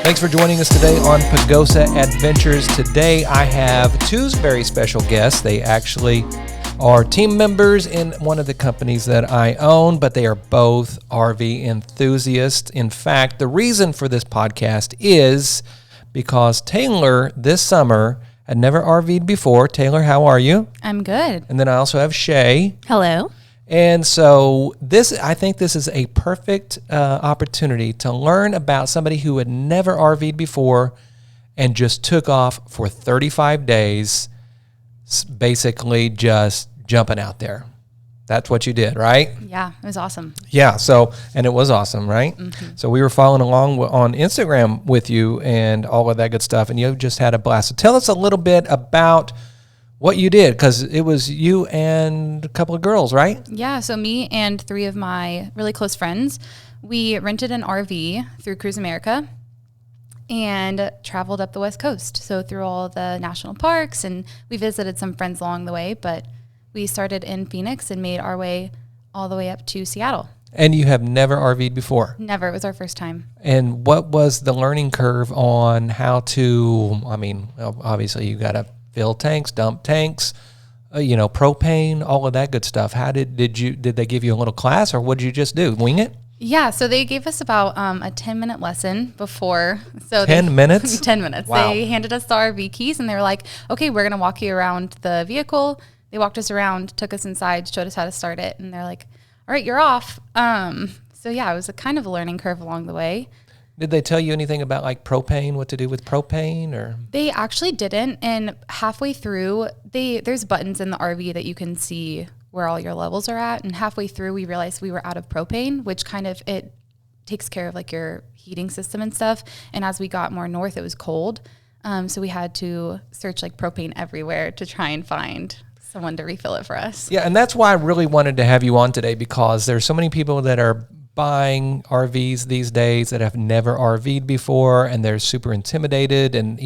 Thanks for joining us today on Pagosa Adventures. Today I have two very special guests. They actually are team members in one of the companies that I own, but they are both RV enthusiasts. In fact, the reason for this podcast is because Taylor this summer had never RV'd before. Taylor, how are you? I'm good. And then I also have Shay. Hello. And so I think this is a perfect opportunity to learn about somebody who had never RV'd before and just took off for 35 days, basically just jumping out there. That's what you did, right? Yeah, it was awesome. Yeah, and it was awesome, right? Mm-hmm. So we were following along on Instagram with you and all of that good stuff, and you just had a blast. So tell us a little bit about what you did, because it was you and a couple of girls, right? Yeah, so me and three of my really close friends, we rented an RV through Cruise America and traveled up the West Coast. So through all the national parks, and we visited some friends along the way, but we started in Phoenix and made our way all the way up to Seattle. And you have never RV'd before? Never. It was our first time. And what was the learning curve on how to, obviously you got to fill tanks, dump tanks, propane, all of that good stuff. How did they give you a little class, or what did you just do? Wing it? Yeah, so they gave us about a 10-minute lesson before. So 10 minutes? 10 minutes. Wow. They handed us the RV keys, and they were like, okay, we're going to walk you around the vehicle. They walked us around, took us inside, showed us how to start it, and they're like, all right, you're off. So yeah, it was a kind of a learning curve along the way. Did they tell you anything about like propane, what to do with propane, or? They actually didn't. And halfway through, there's buttons in the RV that you can see where all your levels are at. And halfway through, we realized we were out of propane, which it takes care of like your heating system and stuff. And as we got more north, it was cold. So we had to search like propane everywhere to try and find someone to refill it for us. Yeah, and that's why I really wanted to have you on today, because there's so many people that are buying RVs these days that have never RV'd before, and they're super intimidated. And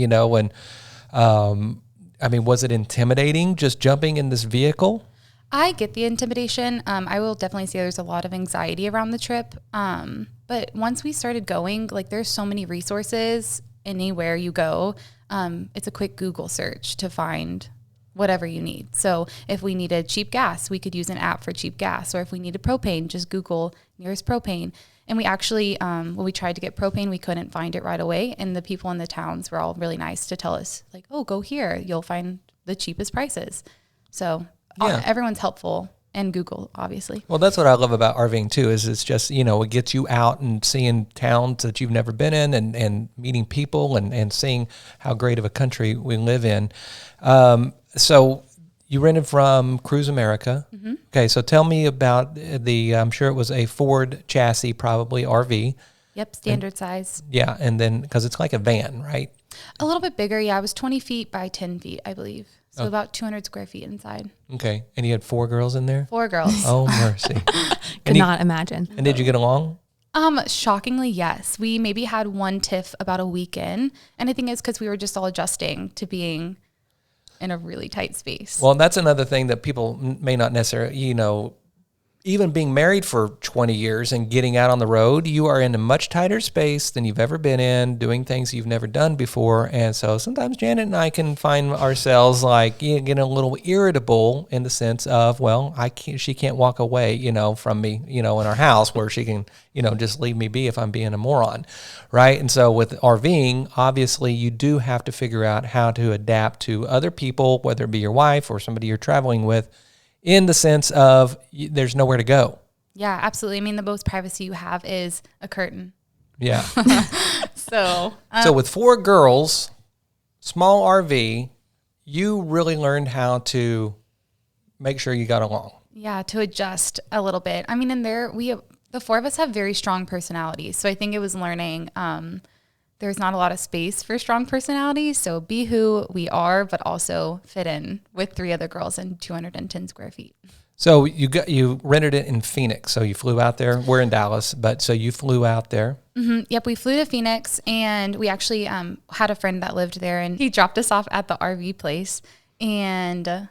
was it intimidating just jumping in this vehicle? I get the intimidation. I will definitely say there's a lot of anxiety around the trip. But once we started going, like there's so many resources anywhere you go. It's a quick Google search to find whatever you need. So if we needed cheap gas, we could use an app for cheap gas. Or if we needed propane, just Google nearest propane. And we actually, when we tried to get propane, we couldn't find it right away. And the people in the towns were all really nice to tell us, like, oh, go here. You'll find the cheapest prices. So everyone's helpful. And Google, obviously. Well, that's what I love about RVing too, is it's just, it gets you out and seeing towns that you've never been in, and meeting people and seeing how great of a country we live in. So you rented from Cruise America. Mm-hmm. Okay, so tell me about I'm sure it was a Ford chassis, probably RV. Yep, standard size. Yeah, and then, because it's like a van, right? A little bit bigger, yeah. It was 20 feet by 10 feet, I believe. So about 200 square feet inside. Okay, and you had 4 girls in there? 4 girls. Oh, mercy. Could not imagine. And did you get along? Shockingly, yes. We maybe had one tiff about a week in, and I think it's because we were just all adjusting to being in a really tight space. Well, that's another thing that people may not necessarily, even being married for 20 years and getting out on the road, you are in a much tighter space than you've ever been in, doing things you've never done before. And so sometimes Janet and I can find ourselves like getting a little irritable in the sense of, well, she can't walk away, from me, in our house where she can, just leave me be if I'm being a moron, right? And so with RVing, obviously you do have to figure out how to adapt to other people, whether it be your wife or somebody you're traveling with, in the sense of there's nowhere to go. Yeah, absolutely. I mean, the most privacy you have is a curtain. Yeah. So with 4 girls, small RV, you really learned how to make sure you got along. Yeah, to adjust a little bit. I mean, in there, the 4 of us have very strong personalities. So I think it was learning there's not a lot of space for strong personalities. So be who we are, but also fit in with 3 other girls in 210 square feet. So you rented it in Phoenix. So you flew out there. We're in Dallas, but so you flew out there. Mm-hmm. Yep, we flew to Phoenix, and we actually had a friend that lived there, and he dropped us off at the RV place, and that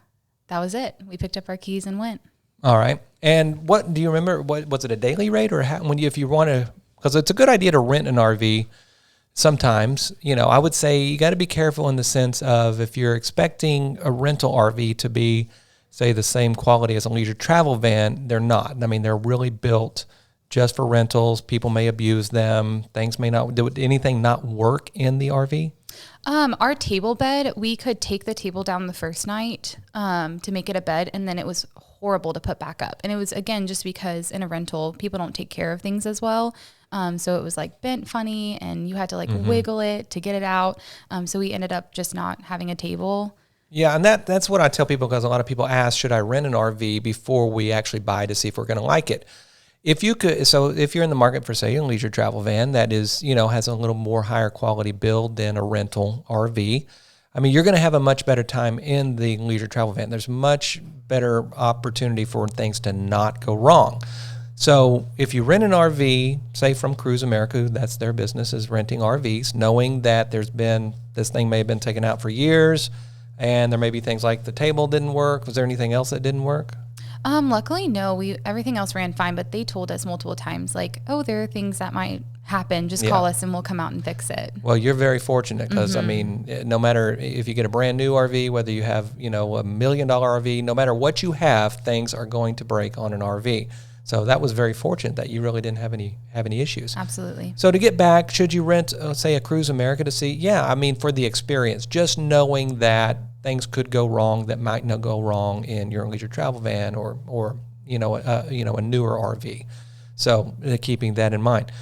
was it. We picked up our keys and went. All right. And what do you remember? What was it, a daily rate, or if you want to? Because it's a good idea to rent an RV sometimes, I would say you got to be careful in the sense of if you're expecting a rental RV to be, say, the same quality as a leisure travel van, they're not. I mean, they're really built just for rentals. People may abuse them. Things may not, do anything not work in the RV? Our table bed, we could take the table down the first night to make it a bed, and then it was horrible to put back up. And it was, again, just because in a rental, people don't take care of things as well. So it was like bent funny, and you had to like wiggle it to get it out. So we ended up just not having a table. Yeah, and that's what I tell people, because a lot of people ask, should I rent an RV before we actually buy to see if we're going to like it? If you could, so if you're in the market for, say, a leisure travel van that is, has a little more higher quality build than a rental RV, I mean, you're going to have a much better time in the leisure travel van. There's much better opportunity for things to not go wrong. So if you rent an RV, say from Cruise America, that's their business, is renting RVs, knowing that this thing may have been taken out for years, and there may be things like the table didn't work. Was there anything else that didn't work? Luckily, no. Everything else ran fine, but they told us multiple times, like, oh, there are things that might happen. Just call us and we'll come out and fix it. Well, you're very fortunate because, I mean, no matter if you get a brand new RV, whether you have, $1 million RV, no matter what you have, things are going to break on an RV. So that was very fortunate that you really didn't have any issues. Absolutely. So to get back, should you rent, say, a Cruise America to see? Yeah, I mean, for the experience, just knowing that things could go wrong that might not go wrong in your leisure travel van or a newer RV. So keeping that in mind.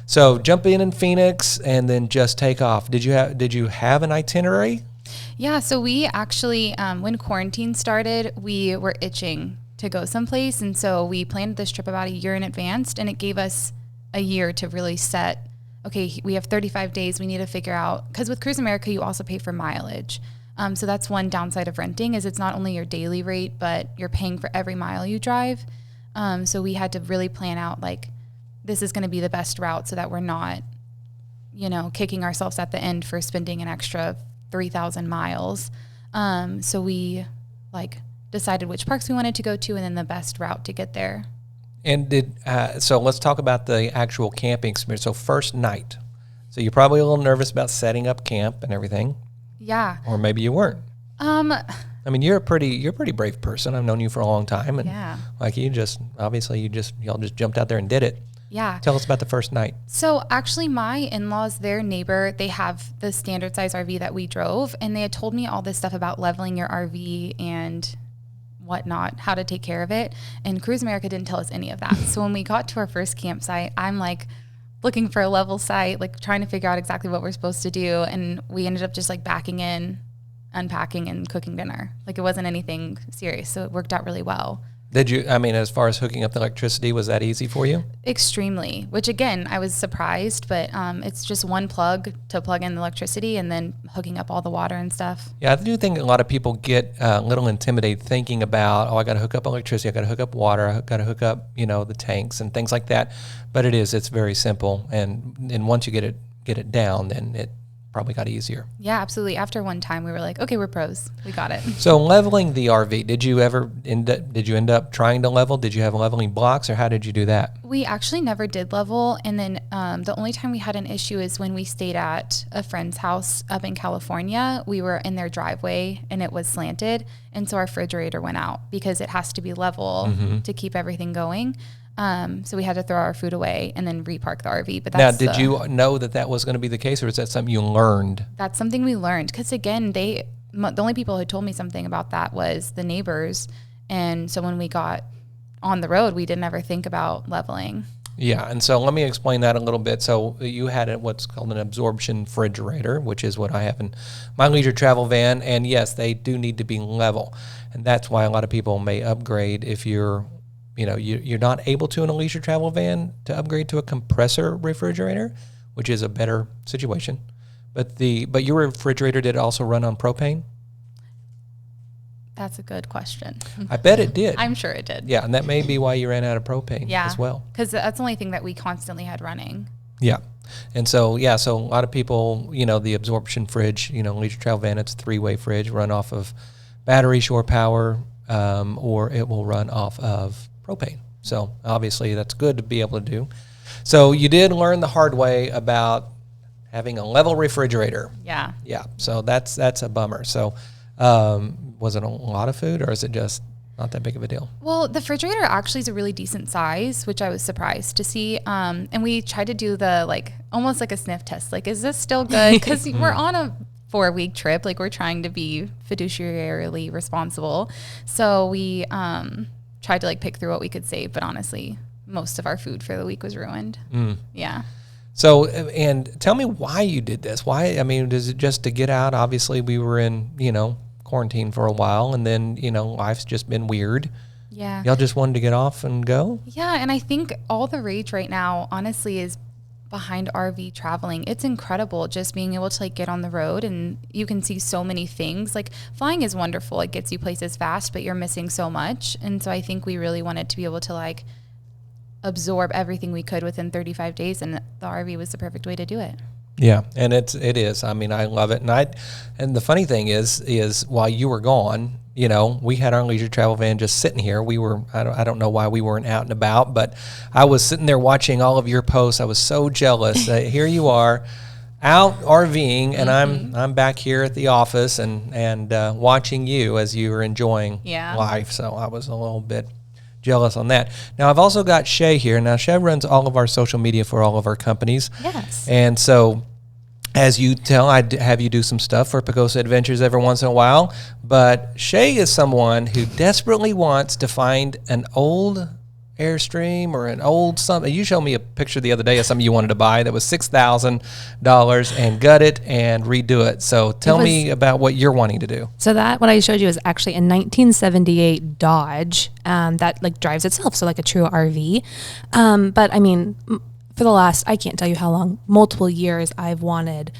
So jump in Phoenix and then just take off. Did you have an itinerary? Yeah. So we actually, when quarantine started, we were itching to go someplace, and so we planned this trip about a year in advance, and it gave us a year to really set. Okay, we have 35 days. We need to figure out, because with Cruise America, you also pay for mileage. So that's one downside of renting, is it's not only your daily rate, but you're paying for every mile you drive. So we had to really plan out, like, this is going to be the best route so that we're not, kicking ourselves at the end for spending an extra 3,000 miles. So we decided which parks we wanted to go to and then the best route to get there. And so let's talk about the actual camping experience. So first night. So you're probably a little nervous about setting up camp and everything. Yeah. Or maybe you weren't. I mean, you're a pretty brave person. I've known you for a long time, and y'all just jumped out there and did it. Yeah. Tell us about the first night. So actually, my in-laws, their neighbor, they have the standard size RV that we drove, and they had told me all this stuff about leveling your RV and whatnot, how to take care of it. And Cruise America didn't tell us any of that. So when we got to our first campsite, I'm like looking for a level site, like trying to figure out exactly what we're supposed to do. And we ended up just like backing in, unpacking, and cooking dinner. Like it wasn't anything serious. So it worked out really well. Did you, as far as hooking up the electricity, was that easy for you? Extremely, which again, I was surprised, but it's just one plug to plug in the electricity and then hooking up all the water and stuff. Yeah, I do think a lot of people get a little intimidated thinking about, I got to hook up electricity, I got to hook up water, I got to hook up, the tanks and things like that. But it's very simple. And once you get it down, then it probably got easier. Yeah, absolutely. After one time, we were like, okay, we're pros. We got it. So leveling the RV, did you end up trying to level? Did you have leveling blocks, or how did you do that? We actually never did level. And then the only time we had an issue is when we stayed at a friend's house up in California. We were in their driveway and it was slanted. And so our refrigerator went out because it has to be level to keep everything going. So we had to throw our food away and then repark the RV. But that's now, did you know that was going to be the case, or is that something you learned? That's something we learned, because again, the only people who told me something about that was the neighbors. And so when we got on the road, we didn't ever think about leveling. Yeah, and so let me explain that a little bit. So you had what's called an absorption refrigerator, which is what I have in my leisure travel van. And yes, they do need to be level. And that's why a lot of people may upgrade if you're not able to in a leisure travel van to upgrade to a compressor refrigerator, which is a better situation. But your refrigerator, did it also run on propane? That's a good question. I bet it did. I'm sure it did. Yeah, and that may be why you ran out of propane as well. Because that's the only thing that we constantly had running. Yeah. And so a lot of people, the absorption fridge, leisure travel van, it's a 3-way fridge, run off of battery, shore power, or it will run off of propane. So obviously that's good to be able to do. So you did learn the hard way about having a level refrigerator. Yeah. Yeah. So that's a bummer. So was it a lot of food, or is it just not that big of a deal? Well, the refrigerator actually is a really decent size, which I was surprised to see. And we tried to do the almost like a sniff test. Like, is this still good? Because we're on a 4-week trip. Like, we're trying to be fiduciarily responsible. So we tried to pick through what we could save. But honestly, most of our food for the week was ruined. Yeah. So, and tell me why you did this. Why? I mean, is it just to get out? Obviously, we were in, quarantine for a while, and then, life's just been weird. Yeah. Y'all just wanted to get off and go? Yeah, and I think all the rage right now, honestly, is behind RV traveling. It's incredible just being able to get on the road, and you can see so many things. Flying is wonderful. It gets you places fast, but you're missing so much. And so I think we really wanted to be able to absorb everything we could within 35 days, and the RV was the perfect way to do it. Yeah, and it is. I mean, I love it, and the funny thing is while you were gone, we had our leisure travel van just sitting here. We were I don't know why we weren't out and about, but I was sitting there watching all of your posts. I was so jealous. Here you are, out RVing, and I'm back here at the office and watching you as you were enjoying life. So I was a little bit jealous on that. Now, I've also got Shay here. Now, Shay runs all of our social media for all of our companies. Yes. And so, as you tell, I have you do some stuff for Pacosa Adventures every once in a while. But Shay is someone who desperately wants to find an old Airstream or an old something. You showed me a picture the other day of something you wanted to buy that was $6,000 and gut it and redo it. So tell me about what you're wanting to do. So what I showed you is actually a 1978 Dodge that drives itself, so like a true RV. But I mean, for the last, I can't tell you how long, multiple years, I've wanted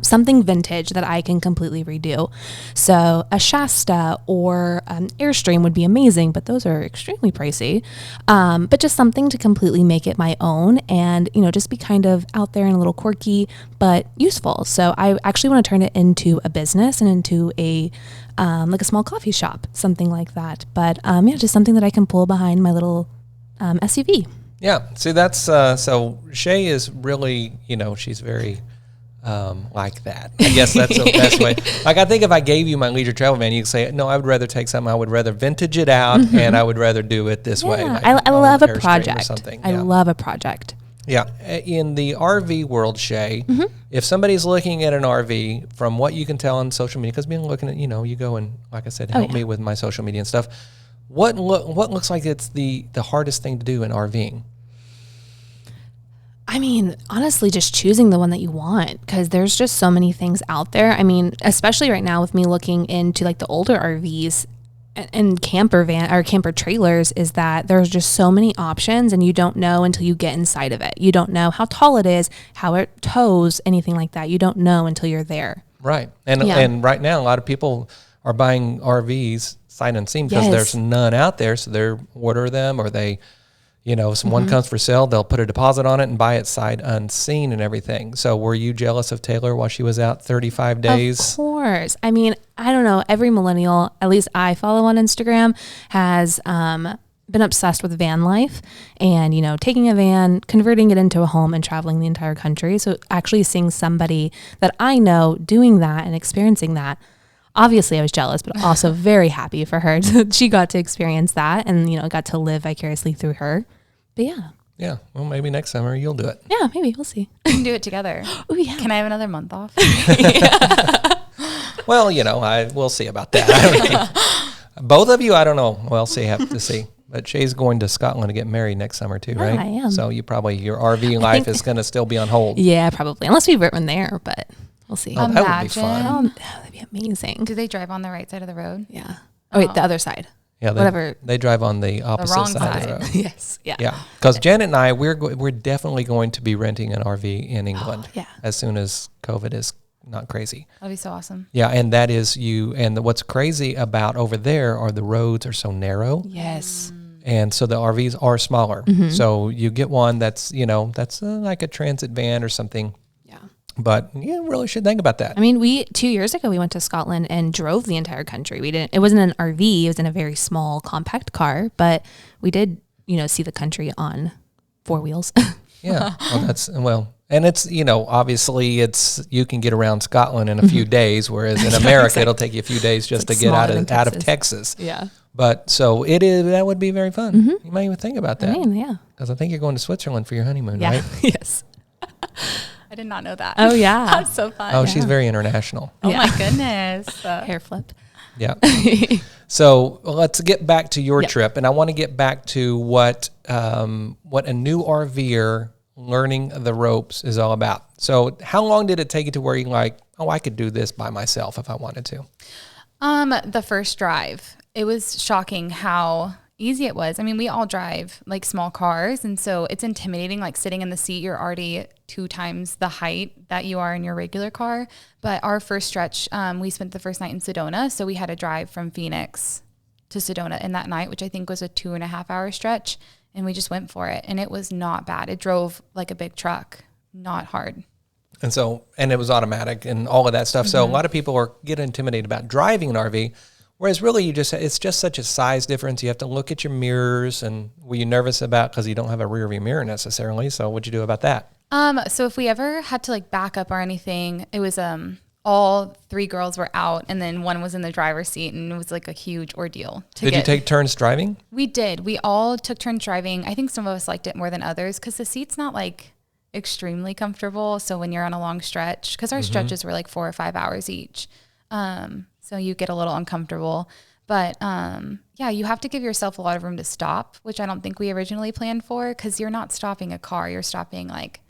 something vintage that I can completely redo. So a Shasta or an Airstream would be amazing, but those are extremely pricey. But just something to completely make it my own and, just be kind of out there and a little quirky, but useful. So I actually want to turn it into a business and into a small coffee shop, something like that. But just something that I can pull behind my little SUV. Yeah. See, that's, so Shay is really, she's very, like that. I guess that's the best way. I think if I gave you my leisure travel van, you could say, no, I would rather take something. I would rather vintage it out, and I would rather do it this way. I love a project. I love a project. Yeah. In the RV world, Shay, if somebody's looking at an RV, from what you can tell on social media, because being looking at, you go and, like I said, help me with my social media and stuff. What looks like it's the hardest thing to do in RVing? I mean, honestly, just choosing the one that you want, because there's just so many things out there. I mean, especially right now with me looking into the older RVs and camper van or camper trailers, is that there's just so many options, and you don't know until you get inside of it. You don't know how tall it is, how it tows, anything like that. You don't know until you're there. Right. And right now, a lot of people are buying RVs sight unseen because there's none out there. So they order them, or they, someone comes for sale, they'll put a deposit on it and buy it sight unseen and everything. So were you jealous of Taylor while she was out 35 days? Of course. I mean, I don't know. Every millennial, at least I follow on Instagram, has been obsessed with van life and, taking a van, converting it into a home and traveling the entire country. So actually seeing somebody that I know doing that and experiencing that, obviously I was jealous, but also very happy for her. She got to experience that and, got to live vicariously through her. But yeah. Yeah. Well, maybe next summer you'll do it. Yeah, maybe. We'll see. We can do it together. Oh, yeah. Can I have another month off? Well, we'll see about that. I don't know. Both of you, I don't know. We'll see. Have to see. But Shay's going to Scotland to get married next summer too, right? I am. So your RV life is going to still be on hold. Yeah, probably. Unless we've written there, but we'll see. Oh, that would be fun. That'd be amazing. Do they drive on the right side of the road? Yeah. Oh, wait, the other side. Yeah, whatever. They drive on the opposite wrong side of the road. Yes. Yeah. Yeah. Because Janet and I, we're definitely going to be renting an RV in England as soon as COVID is not crazy. That'd be so awesome. Yeah, and that is what's crazy about over there are the roads are so narrow. Yes. And so the RVs are smaller. Mm-hmm. So you get one that's like a transit van or something. But you really should think about that. I mean, 2 years ago, we went to Scotland and drove the entire country. It wasn't an RV, it was in a very small, compact car, but we did, see the country on 4 wheels. Yeah. And it's, obviously you can get around Scotland in a few days, whereas in America, it'll take you a few days just to get out of Texas. Yeah. But so that would be very fun. You might even think about that. I mean, yeah. Because I think you're going to Switzerland for your honeymoon, Yeah. right? Yes. I did not know that. Oh, yeah. That's so fun. Oh, she's very international. Oh Yeah. my goodness. Hair flip. Yeah. So let's get back to your trip, and I want to get back to what a new RVer learning the ropes is all about. So how long did it take you to where you're like, oh, I could do this by myself if I wanted to? The first drive, it was shocking how easy it was. I mean, we all drive like small cars, and so it's intimidating. Like sitting in the seat, you're already 2 times the height that you are in your regular car. But our first stretch, we spent the first night in Sedona, so we had to drive from Phoenix to Sedona in that night, which I think was a 2.5 hour stretch, and we just went for it, and it was not bad. It drove like a big truck, not hard. And it was automatic and all of that stuff. So a lot of people get intimidated about driving an RV. Whereas really it's just such a size difference. You have to look at your mirrors, and were you nervous about, because you don't have a rear view mirror necessarily. So what'd you do about that? So if we ever had to like back up or anything, it was, all 3 girls were out, and then one was in the driver's seat, and it was like a huge ordeal. Did you take turns driving? We did. We all took turns driving. I think some of us liked it more than others because the seat's not like extremely comfortable. So when you're on a long stretch, because our stretches were like 4 or 5 hours each. So you get a little uncomfortable, but yeah, you have to give yourself a lot of room to stop, which I don't think we originally planned for, because you're not stopping a car, you're stopping like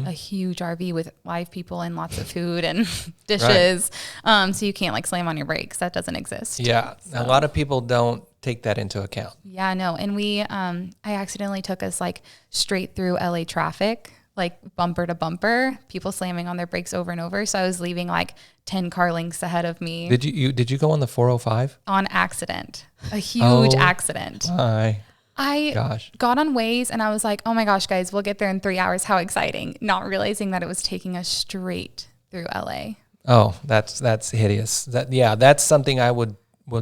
a huge RV with live people and lots of food and dishes. Right. So you can't like slam on your brakes. That doesn't exist. Yeah. So. A lot of people don't take that into account. Yeah, no. And I accidentally took us like straight through LA traffic, like bumper to bumper, people slamming on their brakes over and over. So I was leaving like 10 car lengths ahead of me. Did you go on the 405? On accident. A huge accident. I got on Waze and I was like, oh my gosh, guys, we'll get there in 3 hours. How exciting. Not realizing that it was taking us straight through LA. Oh, that's hideous. That's something I will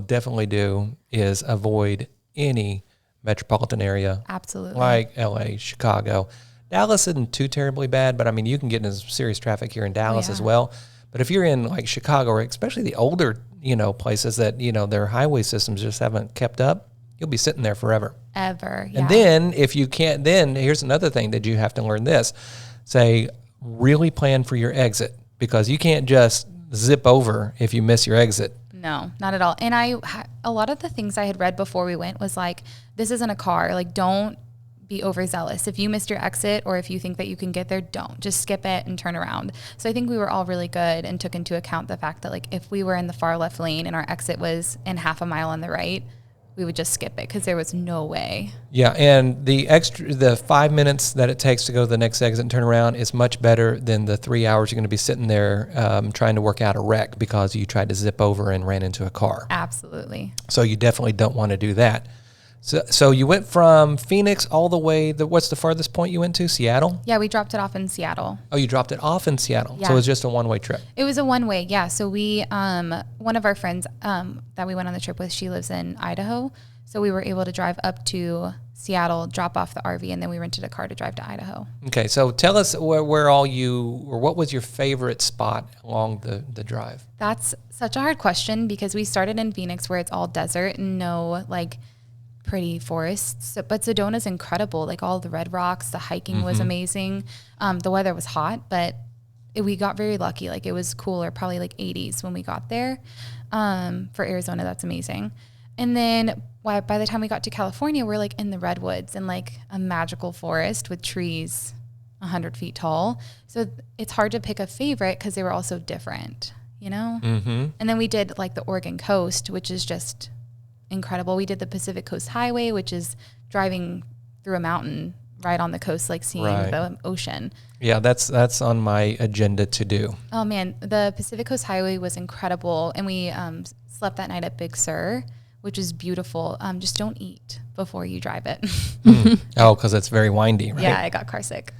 definitely do, is avoid any metropolitan area. Absolutely. Like LA, Chicago. Dallas isn't too terribly bad, but I mean, you can get into serious traffic here in Dallas as well. But if you're in like Chicago, or especially the older, places that, their highway systems just haven't kept up, you'll be sitting there forever. Ever, yeah. And then if you can't, then here's another thing that you have to learn this. Say, really plan for your exit, because you can't just zip over if you miss your exit. No, not at all. And a lot of the things I had read before we went was like, this isn't a car. Like, don't be overzealous. If you missed your exit, or if you think that you can get there, don't. Just skip it and turn around. So I think we were all really good and took into account the fact that like if we were in the far left lane and our exit was in half a mile on the right, we would just skip it because there was no way. Yeah, and the 5 minutes that it takes to go to the next exit and turn around is much better than the 3 hours you're going to be sitting there trying to work out a wreck because you tried to zip over and ran into a car. Absolutely. So you definitely don't want to do that. So you went from Phoenix all the way, what's the farthest point you went to? Seattle? Yeah, we dropped it off in Seattle. Oh, you dropped it off in Seattle. Yeah. So it was just a one-way trip. It was a one-way, yeah. So we, one of our friends that we went on the trip with, she lives in Idaho. So we were able to drive up to Seattle, drop off the RV, and then we rented a car to drive to Idaho. Okay, so tell us where what was your favorite spot along the drive? That's such a hard question because we started in Phoenix where it's all desert and no like pretty forests, but Sedona's incredible. Like all the red rocks, the hiking was amazing. The weather was hot, but we got very lucky. Like it was cooler, probably like 80s when we got there. For Arizona, that's amazing. And then by the time we got to California, we're like in the redwoods and like a magical forest with trees 100 feet tall. So it's hard to pick a favorite because they were all so different, And then we did like the Oregon coast, which is just incredible. We did the Pacific Coast Highway, which is driving through a mountain right on the coast, like seeing the ocean. Yeah, that's on my agenda to do. Oh man, the Pacific Coast Highway was incredible. And we slept that night at Big Sur, which is beautiful. Just don't eat before you drive it. Oh, because it's very windy, right? Yeah, I got car sick.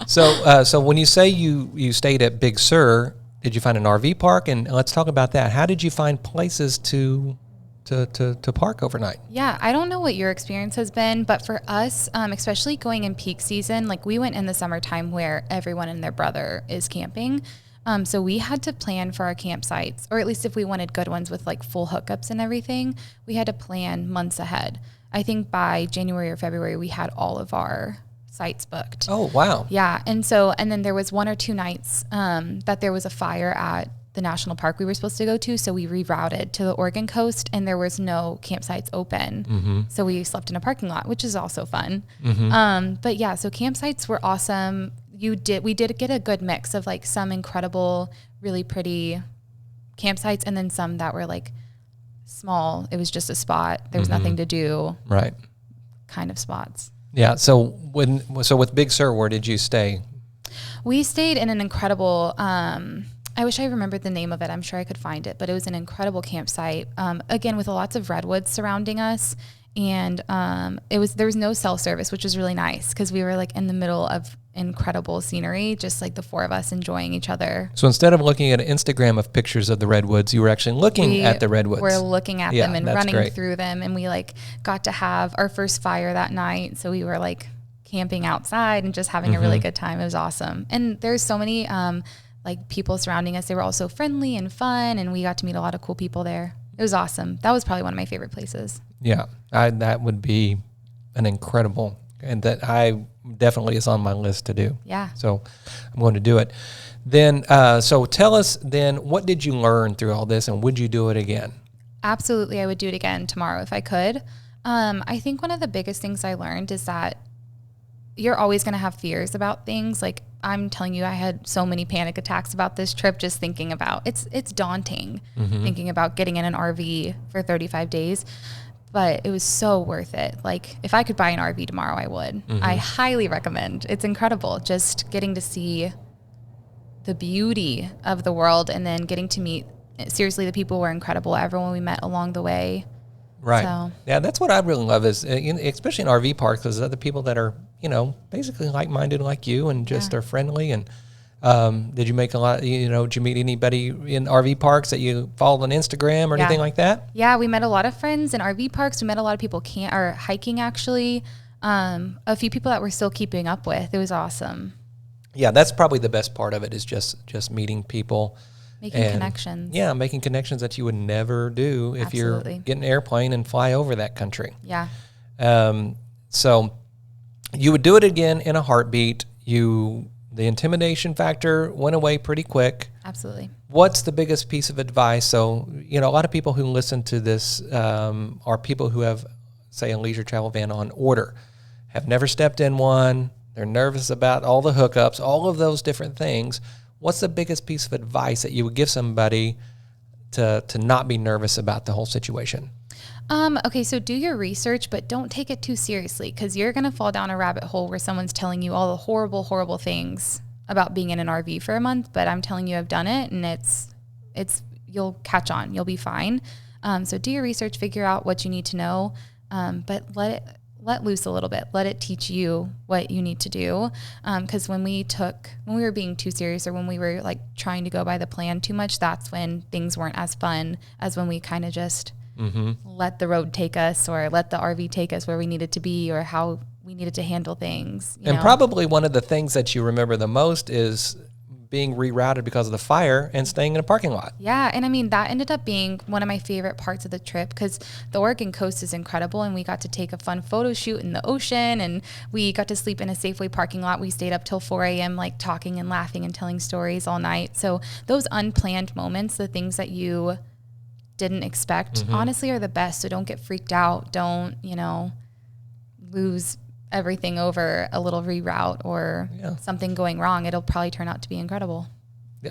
So when you say you stayed at Big Sur, did you find an RV park? And let's talk about that. How did you find places to to park overnight. Yeah, I don't know what your experience has been, but for us, especially going in peak season, like we went in the summertime where everyone and their brother is camping. So we had to plan for our campsites, or at least if we wanted good ones with like full hookups and everything, we had to plan months ahead. I think by January or February, we had all of our sites booked. Oh, wow. Yeah. And then there was 1 or 2 nights that there was a fire at the national park we were supposed to go to. So we rerouted to the Oregon coast and there was no campsites open. Mm-hmm. So we slept in a parking lot, which is also fun. Mm-hmm. But yeah, so campsites were awesome. We did get a good mix of like some incredible, really pretty campsites and then some that were like small. It was just a spot. There was nothing to do. Right. Kind of spots. Yeah. So with Big Sur, where did you stay? We stayed in an incredible, I wish I remembered the name of it. I'm sure I could find it, but it was an incredible campsite. Again, with lots of redwoods surrounding us. And there was no cell service, which was really nice because we were like in the middle of incredible scenery, just like the 4 of us enjoying each other. So instead of looking at an Instagram of pictures of the redwoods, you were actually looking at the redwoods. We're looking at them and running great. through them. And we like got to have our first fire that night. So we were like camping outside and just having a really good time. It was awesome. And there's so many like people surrounding us. They were all so friendly and fun. And we got to meet a lot of cool people there. It was awesome. That was probably one of my favorite places. Yeah, that would be an incredible, and that I definitely is on my list to do. Yeah. So I'm going to do it. Then, so tell us then, what did you learn through all this, and would you do it again? Absolutely, I would do it again tomorrow if I could. I think one of the biggest things I learned is that you're always going to have fears about things. Like I'm telling you, I had so many panic attacks about this trip just thinking about it's daunting thinking about getting in an RV for 35 days. But it was so worth it. Like if I could buy an RV tomorrow, I would. I highly recommend. It's incredible just getting to see the beauty of the world and then getting to meet, seriously, the people were incredible. Everyone we met along the way. Right. So. Yeah, that's what I really love is, especially in RV parks, because other people that are, basically like-minded like you and just are friendly. And did you make a lot, did you meet anybody in RV parks that you followed on Instagram or anything like that? Yeah, we met a lot of friends in RV parks. We met a lot of people hiking actually. A few people that we're still keeping up with. It was awesome. Yeah, that's probably the best part of it is just meeting people. Making connections. Yeah, making connections that you would never do if you're getting an airplane and fly over that country. Yeah. So you would do it again in a heartbeat. The intimidation factor went away pretty quick. Absolutely. What's the biggest piece of advice? So, a lot of people who listen to this are people who have, say, a leisure travel van on order, have never stepped in one. They're nervous about all the hookups, all of those different things. What's the biggest piece of advice that you would give somebody to not be nervous about the whole situation? Okay, so do your research, but don't take it too seriously because you're going to fall down a rabbit hole where someone's telling you all the horrible, horrible things about being in an RV for a month. But I'm telling you, I've done it, and you'll catch on. You'll be fine. So do your research, figure out what you need to know, but let loose a little bit. Let it teach you what you need to do. Because when we were being too serious or when we were like trying to go by the plan too much, that's when things weren't as fun as when we kind of just let the road take us or let the RV take us where we needed to be or how we needed to handle things. Probably one of the things that you remember the most is being rerouted because of the fire and staying in a parking lot. Yeah, and I mean, that ended up being one of my favorite parts of the trip because the Oregon coast is incredible and we got to take a fun photo shoot in the ocean and we got to sleep in a Safeway parking lot. We stayed up till 4 a.m. like talking and laughing and telling stories all night. So those unplanned moments, the things that you didn't expect, honestly are the best. So don't get freaked out. Don't, lose everything over a little reroute or something going wrong. It'll probably turn out to be incredible.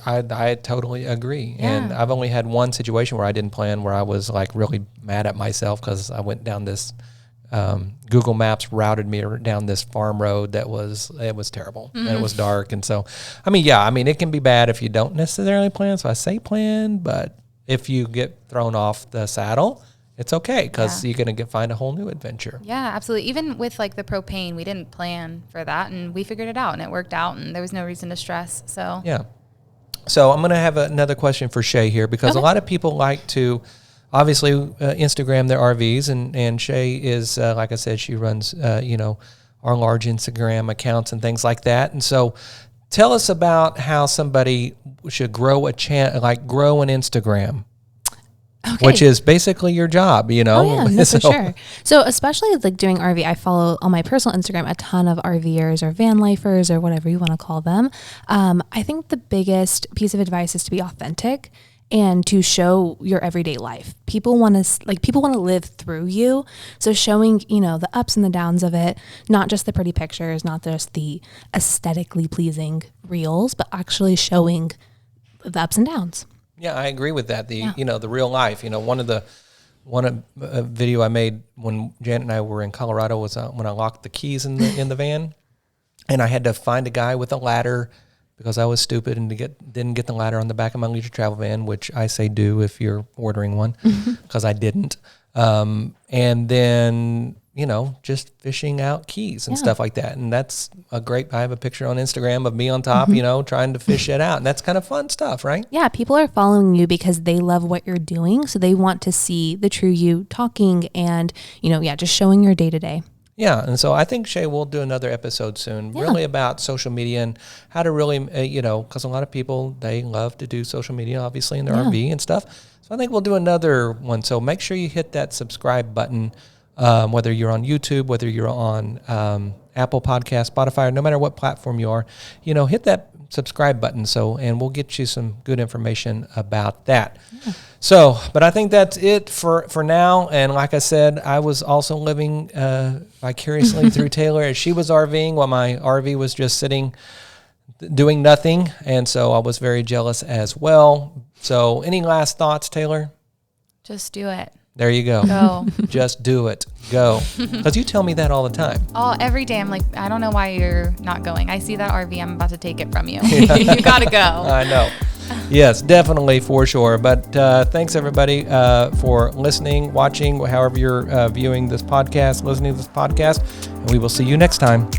I totally agree. Yeah. And I've only had one situation where I didn't plan, where I was like really mad at myself because I went down this, Google Maps routed me down this farm road it was terrible and it was dark. And so, it can be bad if you don't necessarily plan. So I say plan, but if you get thrown off the saddle, it's okay because you're going to find a whole new adventure. Yeah, absolutely. Even with like the propane, we didn't plan for that and we figured it out and it worked out and there was no reason to stress. So yeah. So I'm going to have another question for Shay here because a lot of people like to obviously Instagram their RVs, and Shay is, like I said, she runs, our large Instagram accounts and things like that. And so tell us about how somebody should grow an Instagram. Okay. Which is basically your job, Oh, yeah, no, for sure. So especially like doing RV, I follow on my personal Instagram a ton of RVers or van lifers or whatever you want to call them. I think the biggest piece of advice is to be authentic and to show your everyday life. People want to live through you. So showing, the ups and the downs of it, not just the pretty pictures, not just the aesthetically pleasing reels, but actually showing the ups and downs. Yeah, I agree with that. The real life. One video I made when Janet and I were in Colorado was when I locked the keys in the van, and I had to find a guy with a ladder because I was stupid and didn't get the ladder on the back of my leisure travel van, which I say do if you're ordering one, because I didn't. And then just fishing out keys and stuff like that. And that's I have a picture on Instagram of me on top, trying to fish it out. And that's kind of fun stuff, right? Yeah, people are following you because they love what you're doing. So they want to see the true you talking and, just showing your day to day. Yeah. And so I think, Shay, we'll do another episode soon, really about social media and how to really, because a lot of people, they love to do social media, obviously, in their RV and stuff. So I think we'll do another one. So make sure you hit that subscribe button. Whether you're on YouTube, whether you're on Apple Podcasts, Spotify, or no matter what platform you are, hit that subscribe button. And we'll get you some good information about that. Yeah. So, but I think that's it for now. And like I said, I was also living vicariously through Taylor as she was RVing while my RV was just sitting doing nothing. And so I was very jealous as well. So any last thoughts, Taylor? Just do it. There you go. Go. Just do it. Go. Because you tell me that all the time. Every day. I'm like, I don't know why you're not going. I see that RV. I'm about to take it from you. You got to go. I know. Yes, definitely, for sure. But thanks, everybody, for listening, watching, however you're viewing this podcast, listening to this podcast. And we will see you next time.